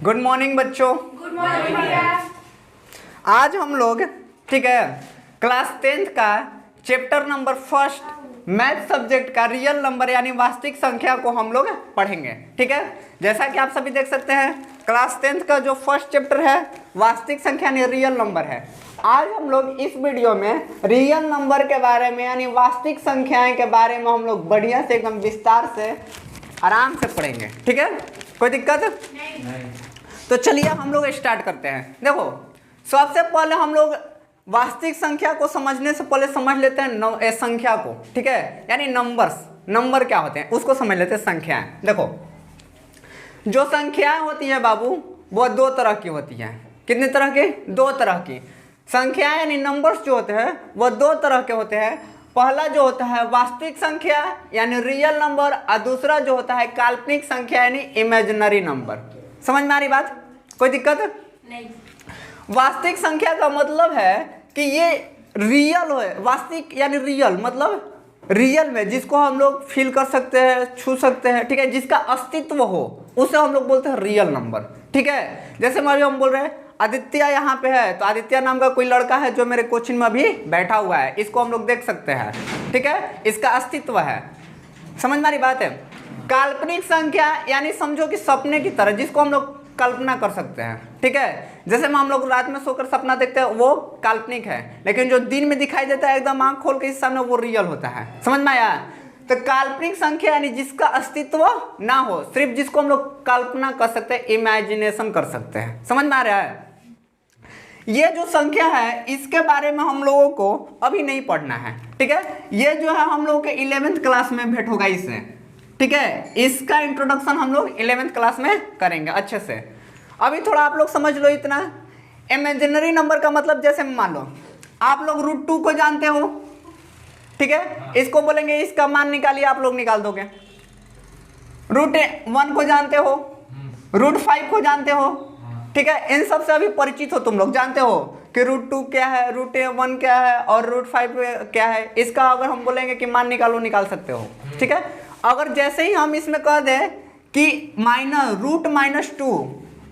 Good morning बच्चों। Good morning भैया। आज हम लोग ठीक है क्लास 10th का chapter number first math subject का रियल नंबर यानी वास्तविक संख्या को हम लोग पढ़ेंगे। ठीक है, जैसा कि आप सभी देख सकते हैं क्लास 10th का जो फर्स्ट चैप्टर है वास्तविक संख्या यानी रियल नंबर है। आज हम लोग इस वीडियो में रियल नंबर के बारे में यानी वास्तविक संख्याएं के बारे में हम लोग बढ़िया से एकदम विस्तार से आराम से पढ़ेंगे। ठीक है, कोई दिक्कत नहीं। तो चलिए हम लोग स्टार्ट करते हैं। देखो सबसे पहले हम लोग वास्तविक संख्या को समझने से पहले समझ लेते हैं संख्या को। ठीक है, यानी नंबर क्या होते हैं उसको समझ लेते हैं। संख्याएं देखो, जो संख्याएं होती है बाबू वो दो तरह की होती हैं। कितने तरह की? दो तरह की संख्याएं यानी नंबर्स जो होते हैं वो दो तरह के होते हैं। पहला जो होता है वास्तविक संख्या यानी रियल नंबर और दूसरा जो होता है काल्पनिक संख्या यानी इमेजिनरी नंबर। समझ में आ रही बात? कोई दिक्कत नहीं। वास्तविक संख्या का मतलब है कि ये रियल है। वास्तविक यानी रियल मतलब रियल में जिसको हम लोग फील कर सकते हैं, छू सकते हैं। ठीक है, जिसका अस्तित्व हो उसे हम लोग बोलते हैं रियल नंबर। ठीक है, जैसे मान लो हम बोल रहे हैं आदित्य यहाँ पे है, तो आदित्य नाम का कोई लड़का है जो मेरे कोचिंग में अभी बैठा हुआ है, इसको हम लोग देख सकते हैं। ठीक है, इसका अस्तित्व है। समझ में आ रही बात है? काल्पनिक संख्या यानी समझो कि सपने की तरह जिसको हम लोग कल्पना कर सकते हैं। ठीक है, जैसे हम लोग रात में सोकर सपना देखते हैं वो काल्पनिक है, लेकिन जो दिन में दिखाई देता है एकदम आंख खोल के इस सामने वो रियल होता है। समझ में आया? तो काल्पनिक संख्या यानी जिसका अस्तित्व ना हो, सिर्फ जिसको हम लोग कल्पना कर सकते हैं, इमेजिनेशन कर सकते हैं। समझ में आ रहा है? ये जो संख्या है इसके बारे में हम लोगों को अभी नहीं पढ़ना है। ठीक है, ये जो है हम लोगों के 11th क्लास में भेंट होगा इससे। ठीक है, इसका इंट्रोडक्शन हम लोग 11th क्लास में करेंगे अच्छे से। अभी थोड़ा आप लोग समझ लो इतना। इमेजिनरी नंबर का मतलब जैसे मान लो आप लोग √2 को जानते हो। ठीक है, इसको बोलेंगे इसका मान निकालिए, आप लोग निकाल दोगे। √1 को जानते हो, √5 को जानते हो। ठीक है, इन सब से अभी परिचित हो, तुम लोग जानते हो कि √2 क्या है, √1 क्या है और √5 क्या है। इसका अगर हम बोलेंगे कि मान निकालो, निकाल सकते हो। ठीक है, अगर जैसे ही हम इसमें कह दें कि √-2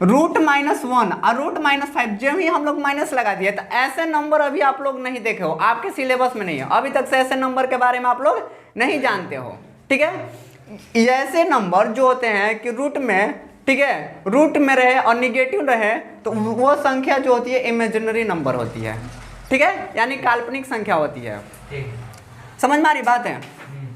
√-1 और √-5 जब ही हम लोग माइनस लगा दिए तो ऐसे नंबर अभी आप लोग नहीं देखे हो, आपके सिलेबस में नहीं है अभी तक से। ऐसे नंबर के बारे में आप लोग नहीं जानते हो। ठीक है, ऐसे नंबर जो होते हैं कि रूट में, ठीक है, रूट में रहे और निगेटिव रहे तो वो संख्या जो होती है इमेजिनरी नंबर होती है। ठीक है, यानी काल्पनिक संख्या होती है। समझ में आ रही बात है?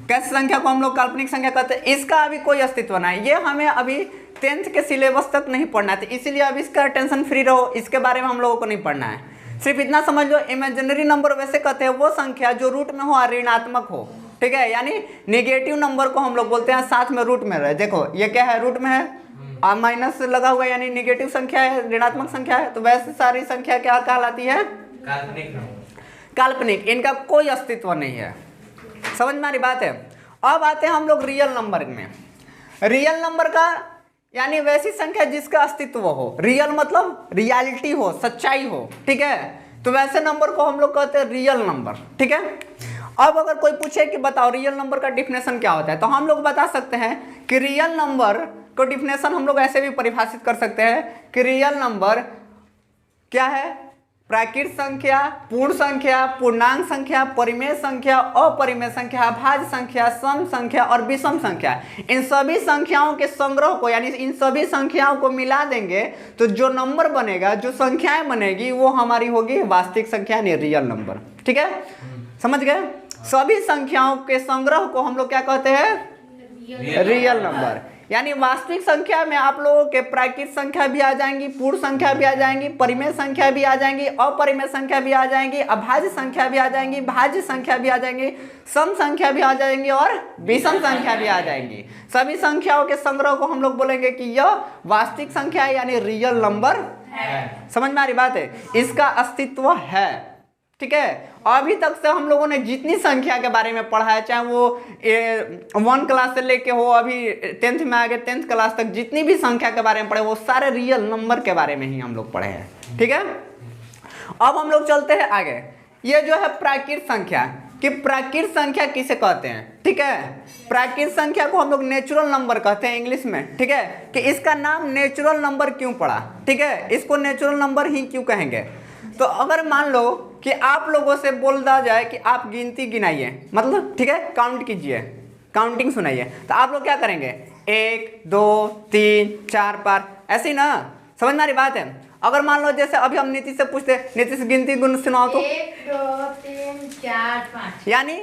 कैसे संख्या को हम लोग काल्पनिक संख्या कहते हैं, इसका अभी कोई अस्तित्व नहीं। ये हमें अभी 10th के सिलेबस तक नहीं पढ़ना है, इसीलिए अब इसका टेंशन फ्री रहो, इसके बारे में हम लोगों को नहीं पढ़ना है। सिर्फ इतना समझ लो इमेजिनरी नंबर वैसे कहते हैं वो संख्या जो रूट में हो और ऋणात्मक हो। ठीक है, यानी निगेटिव नंबर को हम लोग बोलते हैं साथ में रूट में रहे। देखो ये क्या है, रूट में है और माइनस लगा हुआ है यानी निगेटिव संख्या है, ऋणात्मक संख्या है। तो वैसे सारी संख्या क्या कहलाती है? काल्पनिक। इनका कोई अस्तित्व नहीं है। समझ में आ रही बात है? अब आते हैं हम लोग रियल नंबर में। रियल नंबर का यानी वैसी संख्या जिसका अस्तित्व हो। रियल मतलब रियलिटी हो, सच्चाई हो। ठीक है, तो वैसे नंबर को हम लोग कहते हैं रियल नंबर। ठीक है, अब अगर कोई पूछे कि बताओ रियल नंबर का डिफिनेशन क्या होता है, तो हम लोग बता सकते हैं कि रियल नंबर को डिफिनेशन हम लोग ऐसे भी परिभाषित कर सकते हैं कि रियल नंबर क्या है? प्राकृत संख्या, पूर्ण संख्या, पूर्णांक संख्या, परिमेय संख्या, अपरिमेय संख्या, भाज्य संख्या, सम संख्या और विषम संख्या। इन सभी संख्याओं के संग्रह को यानी इन सभी संख्याओं को मिला देंगे तो जो नंबर बनेगा, जो संख्याएं बनेगी वो हमारी होगी वास्तविक संख्या यानी रियल नंबर। ठीक है, समझ गए? सभी संख्याओं के संग्रह को हम लोग क्या कहते हैं? Real number. यानी वास्तविक संख्या में आप लोगों के प्राकृत संख्या भी आ जाएंगी, पूर्ण संख्या भी आ जाएंगी, परिमेय संख्या भी आ जाएंगी, अपरिमेय संख्या भी आ जाएंगी, अभाज्य संख्या भी आ जाएंगी, भाज्य संख्या भी आ जाएंगी, सम संख्या भी आ जाएंगी और विषम संख्या भी आ जाएंगी। सभी संख्याओं के संग्रह को हम लोग बोलेंगे कि यह वास्तविक संख्या यानी रियल नंबर है। समझ में आ रही बात है? इसका अस्तित्व है। ठीक है, अभी तक से हम लोगों ने जितनी संख्या के बारे में पढ़ा है, चाहे वो 1 क्लास से लेके हो अभी 10th में आगे 10th क्लास तक जितनी भी संख्या के बारे में पढ़े वो सारे रियल नंबर के बारे में ही हम लोग पढ़े हैं। ठीक है, अब हम लोग चलते हैं आगे। ये जो है प्राकृत संख्या, कि प्राकृत संख्या किसे कहते हैं, ठीक है। प्राकृत संख्या को हम लोग नेचुरल नंबर कहते हैं इंग्लिश में, ठीक है। कि इसका नाम नेचुरल नंबर क्यों पड़ा, ठीक है, इसको नेचुरल नंबर ही क्यों कहेंगे। तो अगर मान लो कि आप लोगों से बोल दिया जाए कि आप गिनती गिनाइए, मतलब ठीक है काउंट कीजिए, काउंटिंग सुनाइए, तो आप लोग क्या करेंगे, 1 2 3 4 5, ऐसे ही ना, समझ में आ रही बात है। अगर मान लो जैसे अभी हम नीतीश से पूछते, नीतीश गिनती गुण सुनाओ तो 1 2 3 4 5, यानी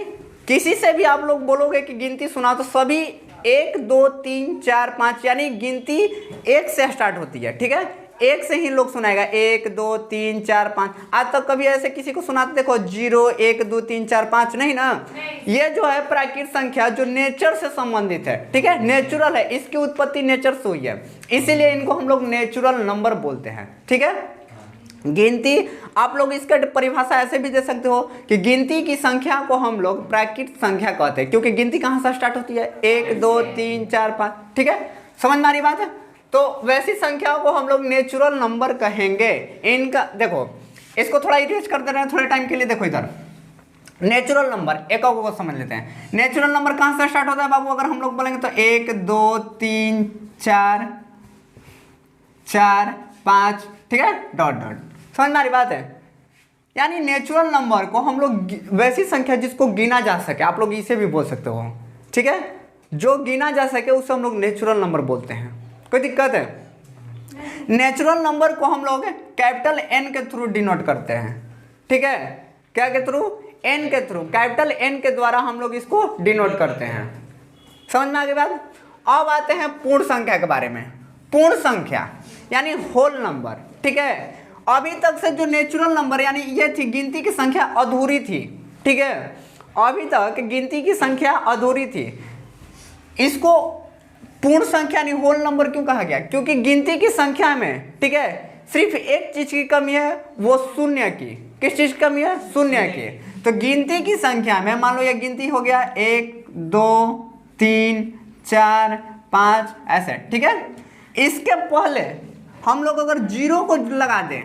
किसी से भी आप लोग बोलोगे कि गिनती सुनाओ तो सभी 1 2 3 4 5 यानी गिनती 1 से स्टार्ट होती है, ठीक है, 1 से ही लोग सुनाएगा, 1 2 3 4 5। आज तक कभी ऐसे किसी को सुनाते देखो 0 1 2 3 4 5, नहीं ना। ये जो है प्राकृत संख्या जो नेचर से संबंधित है, ठीक है, नेचुरल है, इसकी उत्पत्ति नेचर से हुई है, इसीलिए इनको हम लोग नेचुरल नंबर बोलते हैं, ठीक है। गिनती आप लोग इसका परिभाषा ऐसे भी दे सकते हो कि गिनती की संख्या को हम लोग प्राकृत संख्या कहते हैं, क्योंकि गिनती कहाँ से स्टार्ट होती है, 1 2 3 4 5, ठीक है, समझ में आ रही बात है। तो वैसी संख्याओं को हम लोग नेचुरल नंबर कहेंगे। इनका देखो, इसको थोड़ा इरेज कर दे रहे हैं थोड़े टाइम के लिए, देखो इधर नेचुरल नंबर एक को समझ लेते हैं। नेचुरल नंबर कहाँ से स्टार्ट होता है बाबू, अगर हम लोग बोलेंगे तो 1 2 3 4 4 5, ठीक है, डॉट डॉट, समझ में आ रही बात है। यानी नेचुरल नंबर को हम लोग वैसी संख्या जिसको गिना जा सके, आप लोग इसे भी बोल सकते हो, ठीक है, जो गिना जा सके उसे हम लोग नेचुरल नंबर बोलते हैं। कोई दिक्कत है। नेचुरल नंबर को हम लोग कैपिटल एन के थ्रू डिनोट करते हैं, ठीक है, क्या के थ्रू, एन के थ्रू, कैपिटल एन के द्वारा हम लोग इसको डिनोट करते हैं। समझ में आ गई बात। अब आते हैं पूर्ण संख्या के बारे में। पूर्ण संख्या यानी होल नंबर, ठीक है। अभी तक से जो नेचुरल नंबर यानी ये थी गिनती की संख्या अधूरी थी, ठीक है, अभी तक गिनती की संख्या अधूरी थी, इसको पूर्ण संख्या यानी होल नंबर क्यों कहा गया, क्योंकि गिनती की संख्या में, ठीक है, सिर्फ एक चीज की कमी है, वो शून्य की। किस चीज की कमी है, शून्य की। तो गिनती की संख्या में मान लो ये गिनती हो गया 1 2 3 4 5 ऐसे, ठीक है। इसके पहले हम लोग अगर 0 को लगा दें,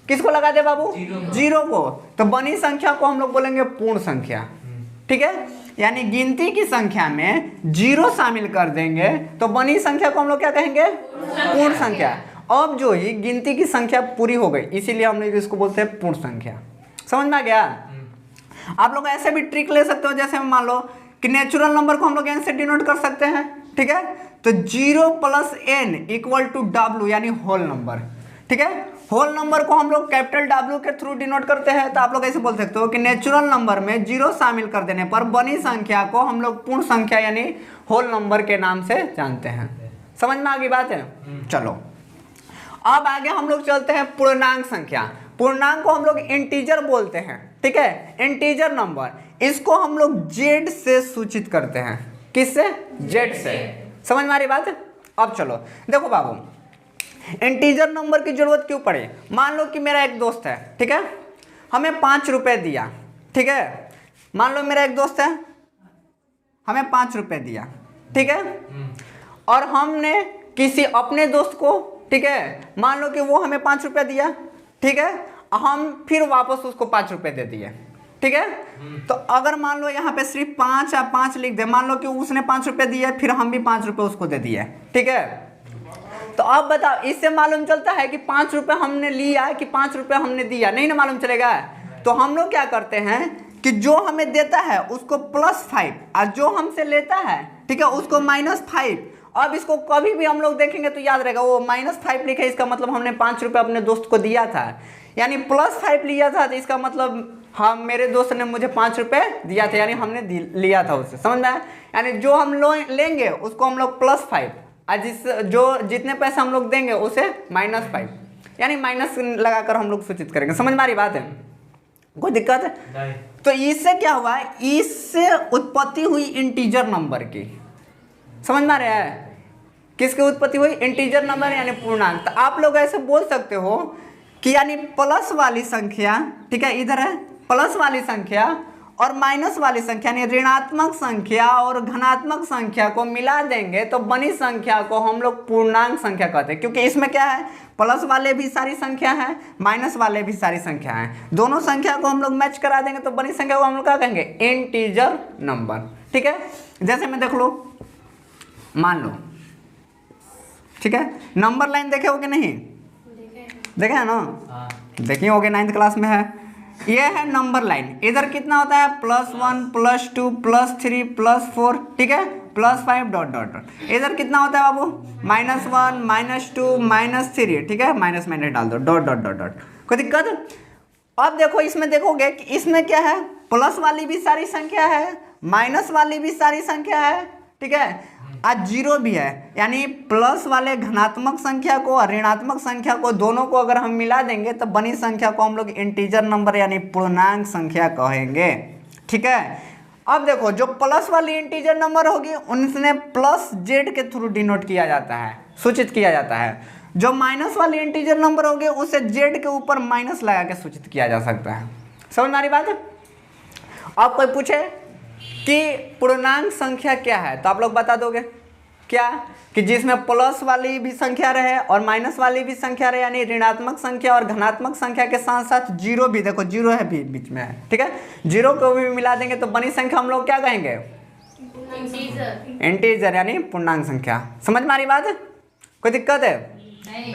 किसको लगा दे बाबू, 0 को, तो बनी संख्या को हम लोग बोलेंगे पूर्ण संख्या, ठीक है। यानी गिनती की संख्या में 0 शामिल कर देंगे तो बनी संख्या को हम लोग क्या कहेंगे, पूर्ण संख्या। अब जो ही गिनती की संख्या पूरी हो गई, इसीलिए हम लोग इसको बोलते हैं पूर्ण संख्या। समझ में आ गया। आप लोग ऐसे भी ट्रिक ले सकते हो, जैसे मान लो कि नेचुरल नंबर को हम लोग एन से डिनोट कर सकते हैं, ठीक है, तो 0 + n = W यानी होल नंबर, ठीक है। होल नंबर को हम लोग कैपिटल W के थ्रू डिनोट करते हैं। तो आप लोग ऐसे बोल सकते हो कि नेचुरल नंबर में 0 शामिल कर देने पर बनी संख्या को हम लोग पूर्ण संख्या यानी होल नंबर के नाम से जानते हैं। समझ में आ गई बात है। चलो अब आगे हम लोग चलते हैं पूर्णांक संख्या। पूर्णांक को हम लोग इंटीजर बोलते हैं, ठीक है, इंटीजर नंबर। इसको हम लोग जेड से सूचित करते हैं। किससे, जेड से। समझ में आ रही बात है। अब चलो देखो बाबू, इंटीजर नंबर की जरूरत क्यों पड़े। मान लो कि मेरा एक दोस्त है, ठीक है, हमें 5 रुपए दिया, ठीक है, मान लो मेरा एक दोस्त है, हमें 5 रुपए दिया, ठीक है, और हमने किसी अपने दोस्त को, ठीक है, मान लो कि वो हमें 5 रुपए दिया, ठीक है, हम फिर वापस उसको 5 रुपए दे दिए, ठीक है। तो अगर मान लो यहाँ पे सिर्फ 5 या 5 लिख दे, मान लो कि उसने 5 रुपए दिए, फिर हम भी 5 रुपए उसको दे दिए, ठीक है। तो अब बताओ, इससे मालूम चलता है कि 5 रुपए हमने लिया कि 5 रुपए हमने दिया, नहीं ना मालूम चलेगा। तो हम लोग क्या करते हैं कि जो हमें देता है उसको +5 और जो हमसे लेता है, ठीक है, उसको -5। अब इसको कभी भी हम लोग देखेंगे तो याद रहेगा, वो -5 लिखा है, इसका मतलब हमने 5 रुपये अपने दोस्त को दिया था, यानी +5 लिया था, तो इसका मतलब हम, मेरे दोस्त ने मुझे 5 रुपये दिया था, यानी हमने लिया था उससे। समझ में आया। यानी जो हम लेंगे उसको हम लोग +5 और जितने पैसे हम लोग देंगे उसे -5, यानी माइनस लगाकर हम लोग सूचित करेंगे। समझ में आ रही बात है, कोई दिक्कत है। तो इससे क्या हुआ, इससे उत्पत्ति हुई इंटीजर नंबर की। समझ में आ रहा है, किसकी उत्पत्ति हुई, इंटीजर नंबर यानी पूर्णांक। तो आप लोग ऐसे बोल सकते हो कि यानी प्लस वाली संख्या, ठीक है, इधर है प्लस वाली संख्या और माइनस वाली संख्या यानी ऋणात्मक संख्या और धनात्मक संख्या को मिला देंगे तो बनी संख्या को हम लोग पूर्णांक संख्या कहते हैं, क्योंकि इसमें क्या है, प्लस वाले भी सारी संख्या है, माइनस वाले भी सारी संख्या है, दोनों संख्या को हम लोग मैच करा देंगे तो बनी संख्या को हम लोग क्या कहेंगे, इंटीजर नंबर। ठीक है, जैसे में देख लो, मान लो, ठीक है, नंबर लाइन देखे हो कि नहीं, देखे है ना, देखिए होगे 9th क्लास में है, ये है नंबर लाइन। इधर कितना होता है, +1 +2 +3 +4, ठीक है, +5 डॉट डॉट डॉट। इधर कितना होता है बाबू, -1 -2 -3, ठीक है, माइनस डाल दो, डॉट डॉट डॉट डॉट, कोई दिक्कत। अब देखो इसमें देखोगे कि इसमें क्या है, प्लस वाली भी सारी संख्या है, माइनस वाली भी सारी संख्या है, ठीक है, आज जीरो भी है, यानी प्लस वाले धनात्मक संख्या को और ऋणात्मक संख्या को दोनों को अगर हम मिला देंगे तो बनी संख्या को हम लोग इंटीजर नंबर यानी पूर्णांक संख्या कहेंगे। ठीक है, अब देखो जो प्लस वाली इंटीजर नंबर होगी उनसे +z के थ्रू डिनोट किया जाता है, सूचित किया जाता है। जो माइनस वाली इंटीजर नंबर होगी उसे z के ऊपर माइनस लगा के सूचित किया जा सकता है। समझ में आ रही बात है। अब कोई पूछे कि पूर्णांक संख्या क्या है तो आप लोग बता दोगे क्या, कि जिसमें प्लस वाली भी संख्या रहे और माइनस वाली भी संख्या रहे, यानी ऋणात्मक संख्या और धनात्मक संख्या के साथ साथ जीरो भी, देखो जीरो है भी बीच में है, ठीक है, जीरो को भी मिला देंगे तो बनी संख्या हम लोग क्या कहेंगे, इंटीजर यानी पूर्णांक संख्या। समझ में आ रही बात है, कोई दिक्कत है,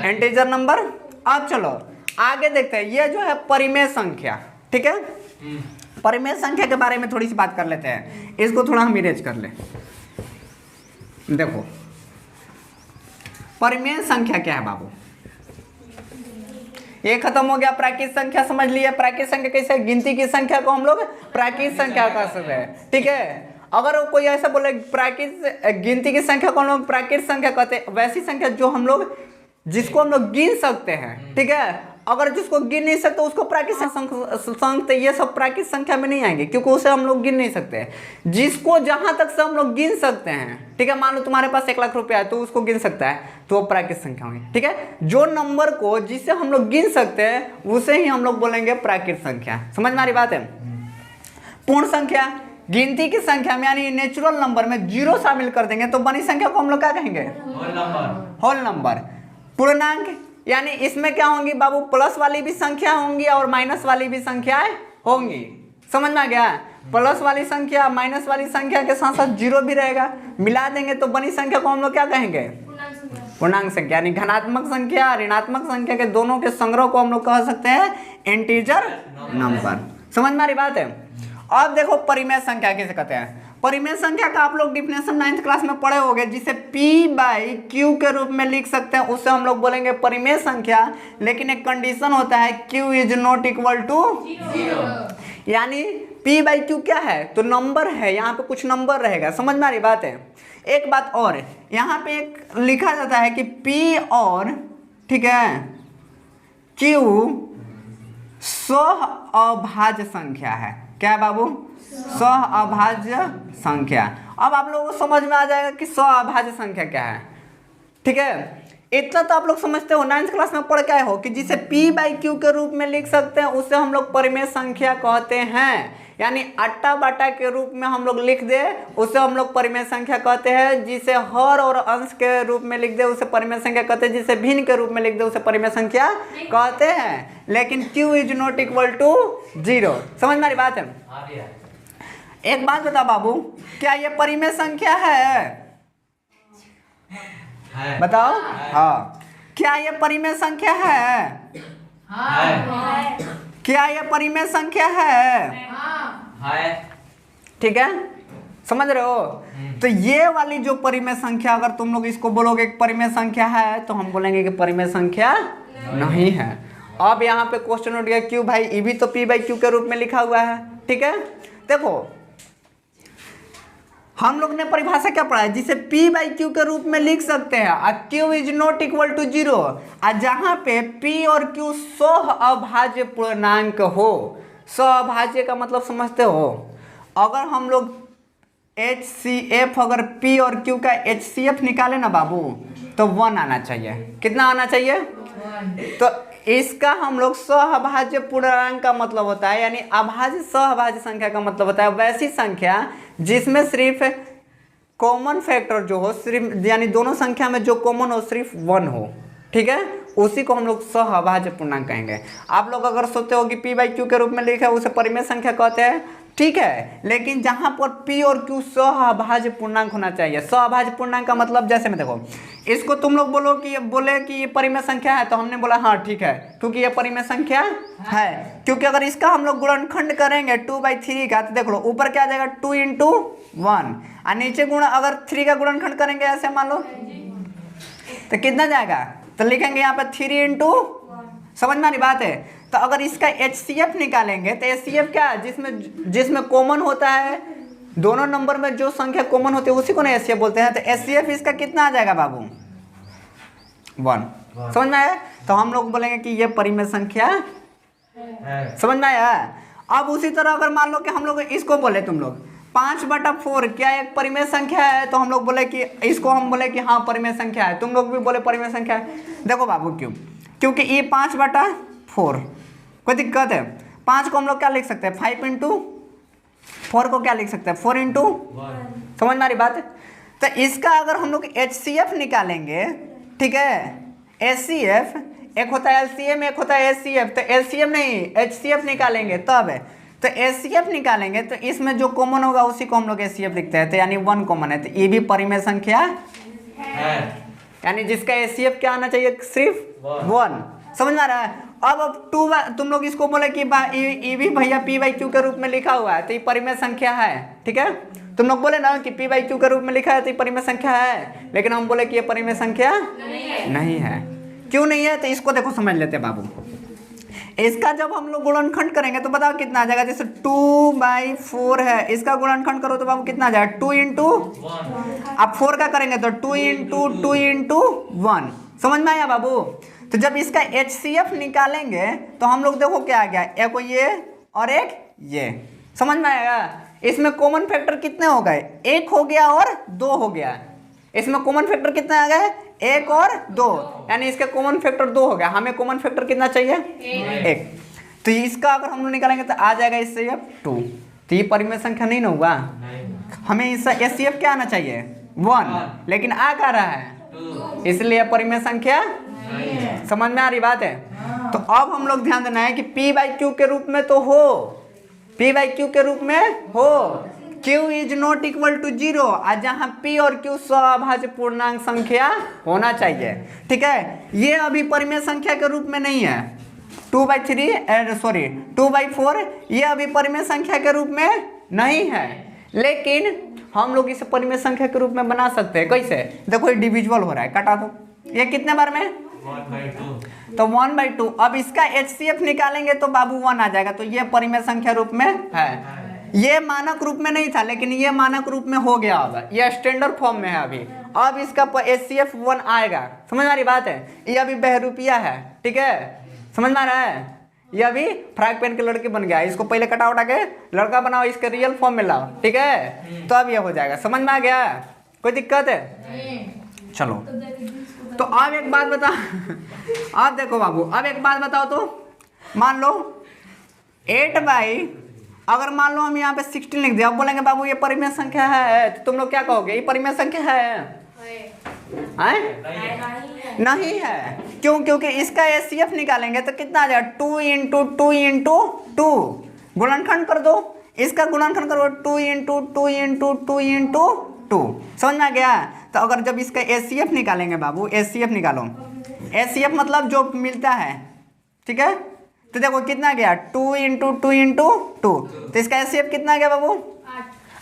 इंटीजर नंबर। अब चलो आगे देखते हैं, ये जो है परिमेय संख्या, ठीक है, परिमेय संख्या के बारे में थोड़ी सी बात कर लेते हैं, इसको थोड़ा हम इरेज कर ले। देखो परिमेय संख्या क्या है बाबू, ये खत्म हो गया, प्राकृत संख्या समझ लिए। प्राकृत संख्या कैसे, गिनती की संख्या को हम लोग प्राकृत संख्या कह सकते हैं, ठीक है। अगर कोई ऐसा बोले प्राकृत गिनती की संख्या को हम लोग प्राकृत संख्या कहते हैं, वैसी संख्या जो हम लोग जिसको हम लोग गिन सकते हैं, ठीक है। अगर जिसको गिन नहीं सकते उसको प्राकृत संख्या, ये सब प्राकृत संख्या में नहीं आएंगे क्योंकि उसे हम लोग गिन नहीं सकते। जिसको जहां तक से हम लोग गिन सकते हैं, ठीक है, मान लो तुम्हारे पास 1 लाख रुपया है तो उसको गिन सकता है तो वो प्राकृत संख्या होगी, ठीक है। जो नंबर को जिससे हम लोग गिन सकते हैं उसे ही हम लोग बोलेंगे प्राकृत संख्या। समझ में आ रही बात है। पूर्ण संख्या, गिनती की संख्या में यानी नेचुरल नंबर में जीरो शामिल कर देंगे तो बनी संख्या को हम लोग क्या कहेंगे, होल नंबर। पूर्णांक यानी इसमें क्या होंगी बाबू, प्लस वाली भी संख्या होंगी और माइनस वाली भी संख्याएं होंगी। समझ में आ गया, प्लस वाली संख्या माइनस वाली संख्या के साथ साथ जीरो भी रहेगा, मिला देंगे तो बनी संख्या को हम लोग क्या कहेंगे, पूर्णांक संख्या। यानी धनात्मक संख्या ऋणात्मक संख्या के दोनों के संग्रह को हम लोग कह सकते हैं इंटीजर नंबर। समझ में आ रही बात है। अब देखो परिमेय संख्या किसे कहते हैं। परिमेय संख्या का आप लोग डिफिनेशन 9th क्लास में पढ़े होंगे, जिसे P/Q के रूप में लिख सकते हैं, उससे हम लोग बोलेंगे परिमेय संख्या। लेकिन एक कंडीशन होता है, Q is not equal to 0, यानी P/Q क्या है तो नंबर है, यहाँ पे कुछ नंबर रहेगा। समझ में आ रही बात है। एक बात और, यहाँ पे एक लिखा जाता है कि P और, ठीक है, Q सह अभाज्य संख्या है। क्या है बाबू, सह अभाज्य संख्या। अब आप लोगों को समझ में आ जाएगा कि सह अभाज्य संख्या क्या है, ठीक है। इतना तो आप लोग समझते हो, 9th क्लास में पढ़ के आए हो कि जिसे P/Q के रूप में लिख सकते हैं उसे हम लोग परिमेय संख्या कहते हैं। यानी अट्टा बाटा के रूप में हम लोग लिख दे उसे हम लोग परिमेय संख्या कहते हैं। जिसे हर और अंश के रूप में लिख दे उसे परिमेय संख्या कहते हैं। जिसे भिन्न के रूप में लिख दे उसे परिमेय संख्या कहते हैं। लेकिन Q is not equal to 0। समझ में आ रही बात है। एक बात बता बाबू, क्या ये परिमेय संख्या है? बताओ। हाँ, क्या ये परिमेय संख्या है? क्या ये परिमेय संख्या है? ठीक है, समझ रहे हो। तो ये वाली जो परिमेय संख्या, अगर तुम लोग इसको बोलोगे कि परिमेय संख्या है तो हम बोलेंगे कि परिमेय संख्या नहीं है। अब यहाँ पे क्वेश्चन उठ गया, क्यों भाई, ये भी तो P/Q के रूप में लिखा हुआ है, ठीक है। देखो हम लोग ने परिभाषा क्या पढ़ा है, जिसे P/Q के रूप में लिख सकते हैं और Q is not equal to 0, और जहां पे P और Q सह अभाज्य पूर्णांक हो। सह अभाज्य का मतलब समझते हो, अगर हम लोग HCF, अगर P और Q का HCF निकाले ना बाबू तो 1 आना चाहिए। कितना आना चाहिए? तो इसका हम लोग सहभाज्य पूर्णांक का मतलब होता है, यानी अभाज्य सहभाज्य संख्या का मतलब होता है वैसी संख्या जिसमें सिर्फ कॉमन फैक्टर जो हो, सिर्फ यानी दोनों संख्या में जो कॉमन हो सिर्फ 1 हो, ठीक है, उसी को हम लोग सहभाज्य पूर्णांक कहेंगे। आप लोग अगर सोचते हो कि पी बाई क्यू के रूप में लिखा है उसे परिमेय संख्या कहते हैं, ठीक है, लेकिन जहां पर पी और क्यू सहभाज्य पूर्णांक होना चाहिए। सहभाज्य पूर्णांक का मतलब जैसे में देखो, इसको तुम लोग बोले कि ये परिमेय संख्या है, तो हमने बोला हाँ ठीक है, क्योंकि ये परिमेय संख्या है। क्योंकि अगर इसका हम लोग गुणनखंड करेंगे 2/3 का, तो देख लो ऊपर क्या आ जाएगा 2 × 1, और नीचे गुण अगर 3 का गुणनखंड करेंगे ऐसे मान लो तो कितना जाएगा, तो लिखेंगे यहाँ पे 3 × समझ में आ रही बात है। तो अगर इसका HCF निकालेंगे तो HCF क्या है, जिसमें कॉमन होता है, दोनों नंबर में जो संख्या कॉमन होती है उसी को ना HCF बोलते हैं। तो HCF इसका कितना आ जाएगा बाबू 1, समझ में आया। तो हम लोग बोलेंगे कि ये परिमेय संख्या है, समझ में आया। अब उसी तरह अगर मान लो कि हम लोग इसको बोले तुम लोग 5/4 क्या एक परिमेय संख्या है, तो हम लोग बोले कि इसको हम बोले कि हाँ परिमेय संख्या है, तुम लोग भी बोले परिमेय संख्या है। देखो बाबू क्योंकि ये 5/4 कोई दिक्कत है। 5 को हम लोग क्या लिख सकते हैं 5 × 4 को क्या लिख सकते हैं 4 × 1, समझ में आ रही बात है। तो इसका अगर हम लोग HCF निकालेंगे, ठीक है, HCF एक होता है LCM एक होता है HCF, तो LCM नहीं HCF निकालेंगे तब है। तो HCF निकालेंगे तो इसमें जो कॉमन होगा उसी को हम लोग HCF लिखते हैं, तो यानी 1 कॉमन है, तो ये भी परिमेय संख्या है, यानी जिसका HCF क्या आना चाहिए सिर्फ 1, समझ में आ रहा है। अब 2 तुम लोग इसको बोले कि ये भी भैया P/Q के रूप में लिखा हुआ है तो ये परिमेय संख्या है, ठीक है, तुम लोग बोले ना कि P/Q के रूप में लिखा है तो ये परिमेय संख्या है, लेकिन हम बोले कि ये परिमेय संख्या नहीं है। क्यों नहीं है, तो इसको देखो समझ लेते हैं बाबू। इसका जब हम लोग गुणनखंड करेंगे तो बताओ कितना आ जाएगा, जैसे 2/4 है, इसका गुणनखंड करो तो बाबू कितना आ जाएगा 2 × 1, अब 4 का करेंगे तो 2 × 2 × 1, समझ में आया बाबू। तो जब इसका HCF निकालेंगे तो हम लोग देखो क्या आ गया, एक ये और एक ये, समझ में आएगा। इसमें कॉमन फैक्टर कितने हो गए, 1 हो गया और 2 हो गया। इसमें कॉमन फैक्टर कितने आ गए 1 और 2, यानी इसका कॉमन फैक्टर 2 हो गया। हमें कॉमन फैक्टर कितना चाहिए 1, तो इसका अगर हम लोग निकालेंगे तो आ जाएगा इससे 2, तो ये परिमेय संख्या नहीं ना हुआ। हमें इसका HCF क्या आना चाहिए 1, लेकिन आ क्या रहा है, इसलिए परिमेय संख्या, समझ में आ रही बात है। तो अब हम लोग ध्यान देना है कि P/Q के रूप में तो हो, P/Q के रूप में हो, Q is not equal to 0, और जहाँ P और Q सहभाज्य पूर्णांक संख्या होना चाहिए, ठीक है। ये अभी परिमेय संख्या के रूप में नहीं है, 2/4 ये अभी परिमेय संख्या के रूप में नहीं है, लेकिन हम लोग इसे परिमेय संख्या के रूप में बना सकते हैं। कैसे, देखो ये डिविजिबल हो रहा है, काटा दो, ये कितने बार में 1/2, तो 1/2। अब इसका HCF निकालेंगे तो बाबू 1 आ जाएगा, तो ये परिमेय संख्या रूप में है। ये मानक रूप में नहीं था, लेकिन ये मानक रूप में हो गया, अब ये स्टैंडर्ड फॉर्म में है अभी। अब इसका HCF 1 आएगा, समझ में आ रही बात है। ये अभी बहरूपिया है, ठीक है, समझ में आ रहा है। ये अभी फ्रॉक पहन के लड़के बन गया, इसको पहले कटा उठा के लड़का बनाओ, इसके रियल फॉर्म में लाओ, ठीक है, तो अब ये हो जाएगा, समझ में आ गया, कोई दिक्कत है। चलो तो अब एक बात बता अब देखो बाबू, अब एक बात बताओ, तो मान लो 8/, अगर मान लो हम यहाँ पे 16 लिख दिया, अब बोलेंगे बाबू ये परिमेय संख्या है, तो तुम लोग क्या कहोगे, ये परिमेय संख्या है? नहीं है। क्यों? क्योंकि इसका HCF निकालेंगे तो कितना आ जाएगा 2 × 2 × 2, गुणनखंड कर दो, इसका गुणनखंड करो 2 × 2 × 2 × 2, समझ में आ गया। तो अगर जब इसका HCF निकालेंगे बाबू, HCF निकालो, HCF मतलब जो मिलता है, ठीक है, तो देखो कितना गया 2 × 2 × 2, तो इसका HCF कितना गया बाबू,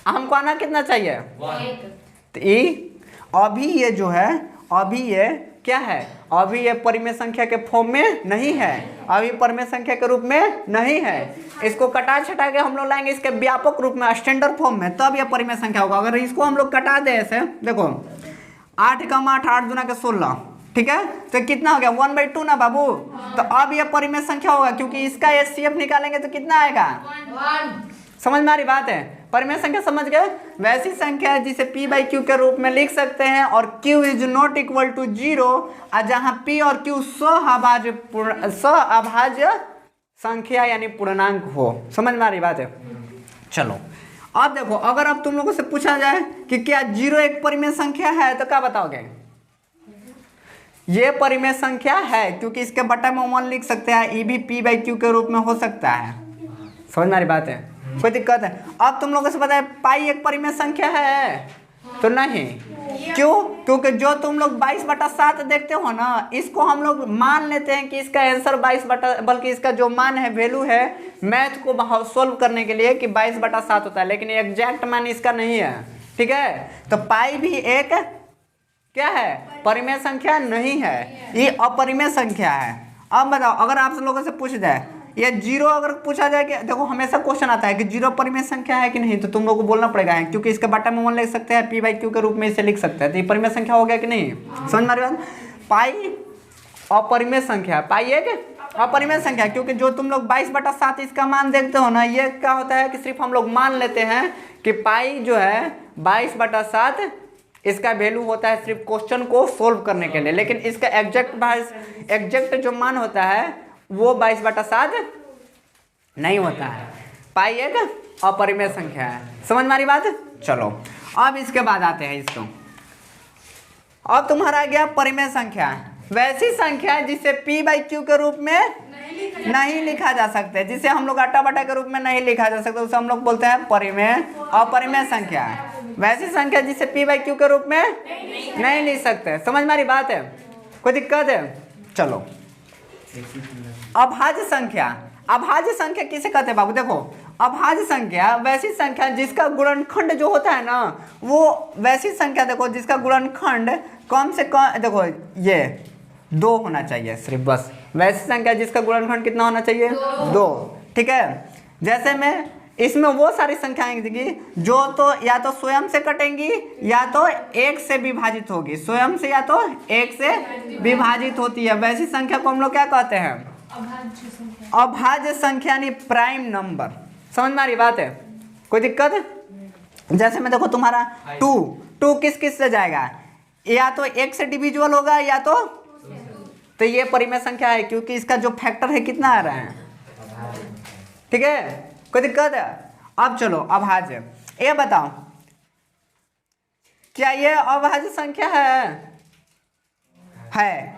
हमको आना कितना चाहिए 1, तो ये अभी ये जो है, अभी ये क्या है, अभी ये परिमेय संख्या के फॉर्म में नहीं है, अभी परिमेय संख्या के रूप में नहीं है। इसको कटा छटा के हम लोग लाएंगे इसके व्यापक रूप में, स्टैंडर्ड फॉर्म में, तब ये परिमेय संख्या होगा। अगर इसको हम लोग कटा दे ऐसे, देखो 8 × 8 8 दूना के 16, ठीक है, तो कितना हो गया 1/2 ना बाबू। तो अब ये परिमेय संख्या होगा, क्योंकि इसका HCF निकालेंगे तो कितना आएगा 1, समझ में आ रही बात है? परिमेय संख्या समझ गए? वैसी संख्या है जिसे p बाई क्यू के रूप में लिख सकते हैं और q is not equal to 0, और जहां p और q सअभाज्य संख्या यानी पूर्णांक हो। समझ में आ रही बात है? चलो अब देखो, अगर अब तुम लोगों से पूछा जाए कि क्या 0 एक परिमेय संख्या है तो क्या बताओगे? ये परिमेय संख्या है, क्योंकि इसके बटा में 1 लिख सकते हैं, ये भी p बाई क्यू के रूप में हो सकता है। समझ में आ रही बात है? कोई दिक्कत है? अब तुम लोगों से बताए पाई एक परिमेय संख्या है तो नहीं। क्यों? क्योंकि जो तुम लोग 22/7 देखते हो ना, इसको हम लोग मान लेते हैं कि इसका आंसर 22 बल्कि इसका जो मान है, वैल्यू है मैथ को सोल्व करने के लिए कि 22/7 होता है, लेकिन एग्जैक्ट मान इसका नहीं है। ठीक है, तो पाई भी एक क्या है? परिमेय संख्या नहीं है, ये अपरिमेय संख्या है। अब बताओ, अगर आप लोगों से पूछ जाए ये 0 अगर पूछा जाए कि देखो हमेशा क्वेश्चन आता है कि 0 परिमेय संख्या है कि नहीं, तो तुम लोगों को बोलना पड़ेगा है, क्योंकि इसका बटा में 1 लिख सकते हैं, p बाई क्यू के रूप में इसे लिख सकते हैं, तो ये परिमेय संख्या हो गया कि नहीं? समझ में आ रही बात? पाई अपरिमेय संख्या, पाई एक अपरिमेय संख्या, क्योंकि जो तुम लोग 22/7 इसका मान देखते हो ना, ये क्या होता है कि सिर्फ हम लोग मान लेते हैं कि पाई जो है 22/7 इसका वैल्यू होता है सिर्फ क्वेश्चन को सोल्व करने के लिए, लेकिन इसका एग्जैक्ट जो मान होता है वो 22/7 नहीं होता है। पाई एक अपरिमेय संख्या है। समझ में आ रही बात? चलो अब इसके बाद आते हैं इसको। अब तुम्हारा आ गया परिमेय संख्या, वैसी संख्या जिसे p बाई क्यू के रूप में नहीं लिखा जा सकते, जिसे हम लोग आटा बटा के रूप में नहीं लिखा जा सकता, उसे हम लोग बोलते हैं परिमेय अपरिमेय संख्या। वैसी संख्या जिसे p बाई क्यू के रूप में नहीं लिख सकते। समझ में आ रही बात है? कोई दिक्कत है? चलो अभाज्य संख्या, अभाज्य संख्या किसे कहते हैं बाबू? देखो, अभाज्य संख्या वैसी संख्या जिसका गुणनखंड जो होता है ना, वो वैसी संख्या देखो जिसका गुणनखंड कम से कम, देखो ये 2 होना चाहिए सिर्फ, बस। वैसी संख्या जिसका गुणनखंड कितना होना चाहिए? 2। ठीक है, जैसे में इसमें वो सारी संख्याएं देगी जो तो या तो स्वयं से कटेंगी या तो 1 से विभाजित होगी, स्वयं से या तो 1 से विभाजित होती है। वैसी संख्या को हम लोग क्या कहते हैं? अभाज्य संख्या यानी प्राइम नंबर। समझ में आ रही बात है? कोई दिक्कत? जैसे में देखो तुम्हारा 2 किस किस से जाएगा? या तो 1 से डिविजिबल होगा या तो ये परिमेय संख्या है, क्योंकि इसका जो फैक्टर है कितना आ रहा है। ठीक है, कोई दिक्कत है? अब चलो अभाज्य, ये बताओ क्या ये अभाज्य संख्या है?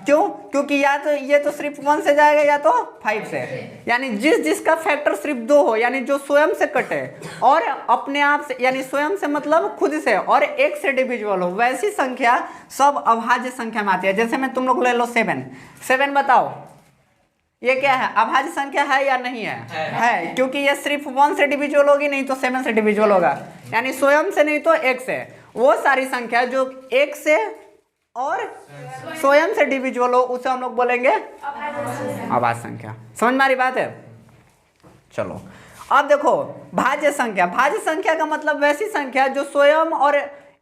क्यों? क्योंकि या तो ये तो सिर्फ 1 से जाएगा या तो 5 से, यानी जिसका फैक्टर सिर्फ 2 हो, यानी जो स्वयं से कटे और अपने आप से, यानी स्वयं से मतलब खुद से, और 1 से डिविजिबल हो, वैसी संख्या सब अभाज्य संख्या में आती है। जैसे में तुम लोग ले लो 7 बताओ ये क्या है? अभाज्य संख्या है या नहीं है? है, क्योंकि ये सिर्फ 1 से डिविजिबल होगी, नहीं तो 7 से डिविजिबल होगा, यानी स्वयं से नहीं तो 1 से। वो सारी संख्या जो 1 से और स्वयं से डिविजिबल हो उसे हम लोग बोलेंगे अभाज्य संख्या। समझ में आ रही बात है? चलो अब देखो भाज्य संख्या, भाज्य संख्या का मतलब वैसी संख्या जो स्वयं और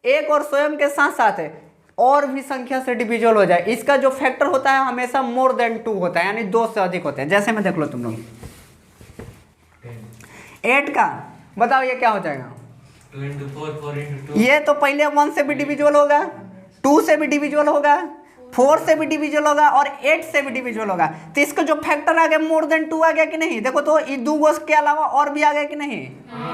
1 और स्वयं के साथ साथ है और भी संख्या से डिविजिबल हो जाए। इसका जो फैक्टर होता है हमेशा मोर देन 2 होता है, यानी 2 से अधिक होते हैं। जैसे में देख लो तुम लोग 8 का बताओ ये क्या हो जाएगा? 2 into 4, 4 into 2। ये तो पहले 1 से भी डिविजिबल होगा, 2 से भी डिविजिबल होगा, 4 से भी डिविजिबल होगा और 8 से भी डिविजिबल होगा। तो इसका जो फैक्टर आ गया मोर देन 2 आ गया कि नहीं? देखो तो ये 2 के अलावा और भी आ गया कि नहीं?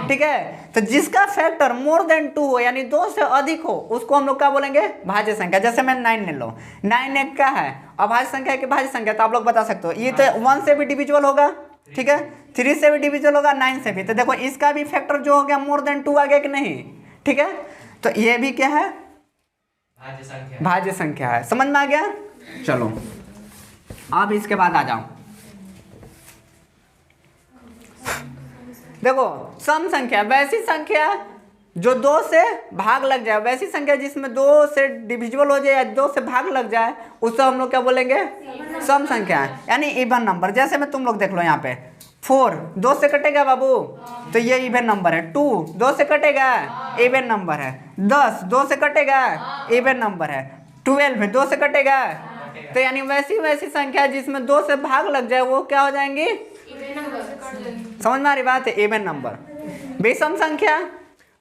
ठीक है, तो जिसका फैक्टर मोर देन 2 हो यानी 2 से अधिक हो उसको हम लोग क्या बोलेंगे? भाज्य संख्या। जैसे मैं 9 ले लो, 9 एक क्या है? अभाज्य संख्या की भाज्य संख्या, तो आप लोग बता सकते हो ये तो 1 से भी डिविजिबल होगा, ठीक है, 3 से भी डिविजिबल होगा, 9 से भी। तो देखो इसका भी फैक्टर जो हो गया मोर देन 2 आ गया कि नहीं? ठीक है, तो ये भी क्या है? भाज्य संख्या है। समझ में आ गया? चलो अब इसके बाद आ जाओ, देखो सम संख्या, वैसी संख्या जो 2 से भाग लग जाए, वैसी संख्या जिसमें 2 से डिविजिबल हो जाए या 2 से भाग लग जाए उससे हम लोग क्या बोलेंगे? सम संख्या, यानी इवन नंबर। जैसे में तुम लोग देख लो यहाँ पे 4 2 से कटेगा बाबू, तो ये इवन नंबर है। 2 2 से कटेगा, इवन नंबर है। 10 2 से कटेगा, इवन नंबर है। 12 2 से कटेगा, तो यानी वैसी संख्या जिसमें 2 से भाग लग जाए वो क्या हो जाएंगी? समझ में आ रही बात है? Even number. विषम संख्या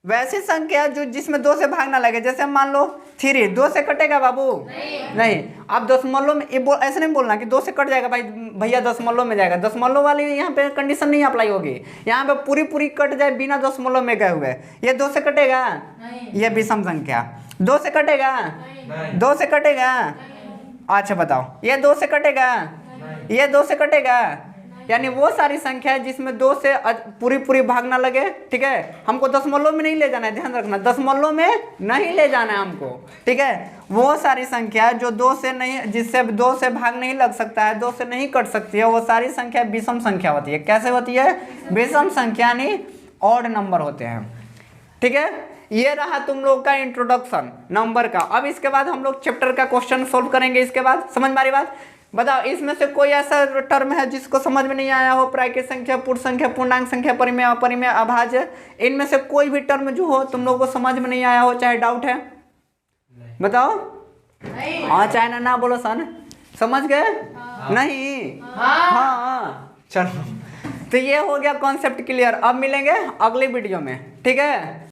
वैसी संख्या जो जिसमें 2 से भाग ना लगे, जैसे मान लो 3, 2 से कटेगा बाबू? नहीं। आप दशमलव में ऐसे नहीं बोलना कि 2 से कट जाएगा भाई, भैया दशमलव में जाएगा। दशमलव वाली यहाँ पे कंडीशन नहीं अप्लाई होगी। यहाँ पे पूरी पूरी कट जाए बिना दशमलव में गए हुए, ये 2 से कटेगा? ये विषम संख्या 2 से कटेगा? 2 से कटेगा? अच्छा बताओ, ये 2 से कटेगा? ये 2 से कटेगा? यानी वो सारी संख्या है जिसमें 2 से पूरी पूरी भाग ना लगे। ठीक है, हमको दशमलव में नहीं ले जाना है, ध्यान रखना, दशमलव में नहीं ले जाना है हमको। ठीक है, वो सारी संख्या जो 2 से नहीं, जिससे 2 से भाग नहीं लग सकता है, 2 से नहीं कट सकती है, वो सारी संख्या विषम संख्या होती है। कैसे होती है? विषम संख्या यानी ऑड नंबर होते हैं। ठीक है, ये रहा तुम लोग का इंट्रोडक्शन नंबर का। अब इसके बाद हम लोग चैप्टर का क्वेश्चन सोल्व करेंगे। इसके बाद समझ में आ रही बात? बताओ, इसमें से कोई ऐसा टर्म है जिसको समझ में नहीं आया हो? प्राकृत संख्या, पूर्ण संख्या, पूर्णांक संख्या, परिमेय, अपरिमेय, अभाज्य, इनमें से कोई भी टर्म जो हो तुम लोगों को समझ में नहीं आया हो, चाहे डाउट है बताओ। हाँ चाहे ना बोलो सन, समझ गए? नहीं? हाँ चलो, तो ये हो गया कॉन्सेप्ट क्लियर। अब मिलेंगे अगली वीडियो में। ठीक है।